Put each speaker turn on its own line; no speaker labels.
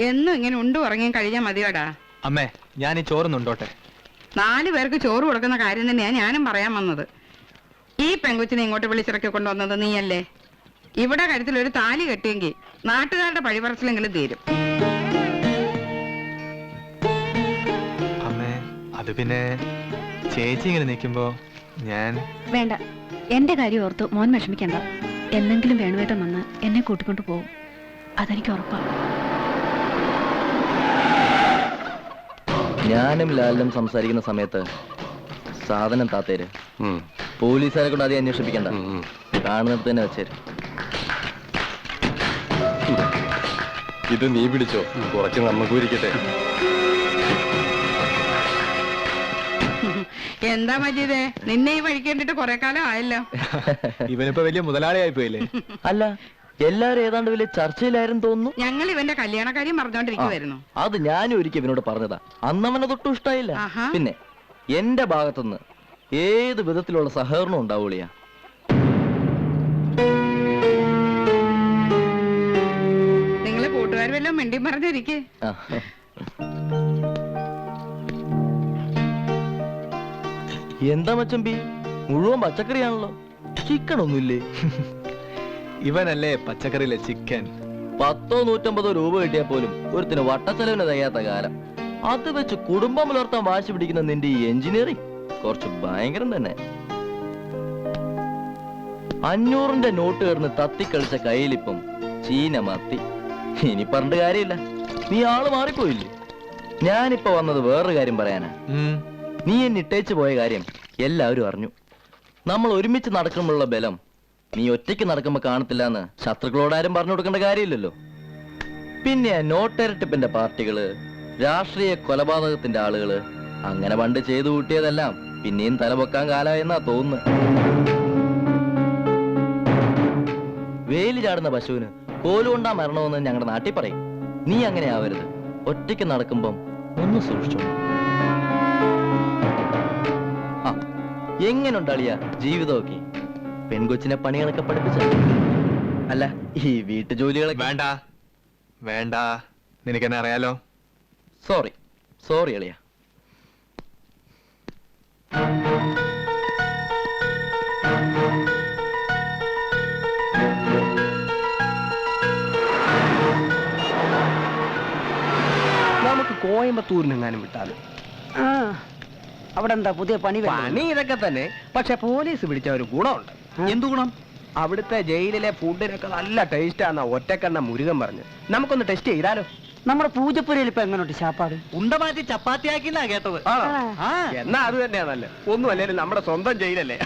എന്നും ഇങ്ങനെ ഉണ്ടു ഉറങ്ങിയും കഴിയാൻ മതിയോടാ.
അമ്മേ, ഞാൻ ഈ ചോറുന്നുണ്ടോട്ടെ.
4 പേർക്ക് ചോറ് കൊടുക്കുന്ന കാര്യം തന്നെയാ ഞാനും പറയാൻ വന്നത്. ഈ പെങ്കുച്ചിനെ ഇങ്ങോട്ട് വിളിച്ചിറക്കി കൊണ്ടുവന്നത് നീയല്ലേ? ഇവിടെ കഴുത്തിലൊരു താലി കെട്ടിയെങ്കിൽ നാട്ടുകാരുടെ പഴിപറച്ചിലെങ്കിലും തീരും.
അമ്മേ, അത് പിന്നെ ചേച്ചി ഇങ്ങനെ നിൽക്കുമ്പോ ഞാൻ...
വേണ്ട, എന്റെ കാര്യം ഓർത്തു മോൻ വിഷമിക്കണ്ട. എന്നെങ്കിലും വേണുവേട്ടൻ വന്ന് എന്നെ കൂട്ടിക്കൊണ്ടു പോകും, അതെനിക്ക് ഉറപ്പാണ്.
ഞാനും ലാലും സംസാരിക്കുന്ന സമയത്ത് സാധനം താത്തേര്. പോലീസുകാരെ കൊണ്ട് അധികം അന്വേഷിപ്പിക്കണ്ട, കാണുന്നിടത്ത് തന്നെ വെച്ചേര്.
ഇത് നീ പിടിച്ചോ, കുറച്ച് നമുക്ക് ഇരിക്കട്ടെ.
എന്താ മജീദേ, നിന്നെ ഈ വഴിക്കേണ്ടിട്ട് കുറെ കാലം ആയല്ലോ.
ഇവനിപ്പോ വലിയ മുതലാളിയായി പോയില്ലേ?
അല്ല, എല്ലാരും ഏതാണ്ട് വലിയ ചർച്ചയിലായിരുന്നു തോന്നുന്നു.
ഞങ്ങൾ ഇവന്റെ കല്യാണക്കാര്യം പറഞ്ഞോണ്ടിരിക്കുവായിരുന്നു.
അത് ഞാനും ഒരിക്കൽ ഇവനോട് പറഞ്ഞതാ. അന്നവനെ തൊട്ടും ഇഷ്ടായില്ല. പിന്നെ എന്റെ ഭാഗത്തുനിന്ന് ഏത് വിധത്തിലുള്ള സഹകരണം ഉണ്ടാവൂളിയാ.
നിങ്ങളെ കൂട്ടുകാർ വല്ലതും മിണ്ടി പറഞ്ഞിരിക്കേ.
എന്താ മച്ചമ്പി, മുഴുവൻ പച്ചക്കറിയാണല്ലോ, ചിക്കൻ ഒന്നുമില്ലേ?
ഇവനല്ലേ പച്ചക്കറിയിലെ ചിക്കൻ.
100-150 രൂപ കിട്ടിയാൽ പോലും ഒരുത്തിന് വട്ടച്ചെലവിന് തികയാത്ത കാലം. അത് വെച്ച് കുടുംബം പുലർത്താൻ വാശി പിടിക്കുന്ന നിന്റെ ഈ എഞ്ചിനീയറിംഗ് കുറച്ച് ഭയങ്കരം തന്നെ. 500ന്റെ നോട്ട് കിടന്ന് തത്തിക്കളിച്ച കയ്യിലിപ്പം ചീന മത്തി. ഇനി പറഞ്ഞിട്ട് കാര്യമില്ല, നീ ആള് മാറിപ്പോയില്ലേ. ഞാനിപ്പോ വന്നത് വേറൊരു കാര്യം പറയാനാ. നീ എന്നെ ഇട്ടേച്ചു പോയ കാര്യം എല്ലാവരും അറിഞ്ഞു. നമ്മൾ ഒരുമിച്ച് നടക്കുമ്പോഴുള്ള ബലം നീ ഒറ്റയ്ക്ക് നടക്കുമ്പോ കാണത്തില്ല എന്ന് ശത്രുക്കളോടാരും പറഞ്ഞു കൊടുക്കേണ്ട കാര്യമില്ലല്ലോ. പിന്നെ നോട്ടെരട്ടിപ്പിന്റെ പാർട്ടികള്, രാഷ്ട്രീയ കൊലപാതകത്തിന്റെ ആളുകള്, അങ്ങനെ പണ്ട് ചെയ്തു കൂട്ടിയതെല്ലാം പിന്നെയും തലപൊക്കാൻ കാലമായെന്നാ തോന്നുന്നു. വേലി ചാടുന്ന പശുവിന് കോലുകൊണ്ടാ മരണമെന്ന് ഞങ്ങളുടെ നാട്ടിൽ പറയും. നീ അങ്ങനെ ആവരുത്. ഒറ്റയ്ക്ക് നടക്കുമ്പം ഒന്ന് സൂക്ഷിച്ചോ. എങ്ങനുണ്ടളിയ ജീവിതമൊക്കെ? പെൺകൊച്ചിനെ പണികളൊക്കെ പഠിപ്പിച്ച? അല്ല, ഈ വീട്ടു ജോലികളൊക്കെ?
വേണ്ട വേണ്ട, നിനക്കെന്നെ അറിയാലോ.
സോറി അളിയ.
നമുക്ക് കോയമ്പത്തൂരിനെങ്ങാനും വിട്ടാലും.
അവിടെ എന്താ പുതിയ പണി?
പണി ഇതൊക്കെ തന്നെ, പക്ഷെ പോലീസ് പിടിച്ച ഒരു ഗുണമുണ്ട്.
എന്തു ഗുണം?
അവിടുത്തെ ജയിലിലെ ഫുഡിനൊക്കെ നല്ല ടേസ്റ്റ് ആണെന്നാ ഒറ്റക്കെണ്ണ മുരുകൻ പറഞ്ഞു. നമുക്കൊന്ന് ടെസ്റ്റ് ചെയ്താലോ?
നമ്മുടെ പൂജപ്പുരയിൽ ഇപ്പൊ എങ്ങനെയുണ്ട് ചാപ്പാട്?
ഉണ്ട മാറ്റി ചപ്പാത്തി ആക്കിന്നാ കേട്ടത്.
എന്നാ അത് തന്നെയാ നല്ലത്. ഒന്നും അല്ലേലും നമ്മുടെ സ്വന്തം ജയിലല്ലേ.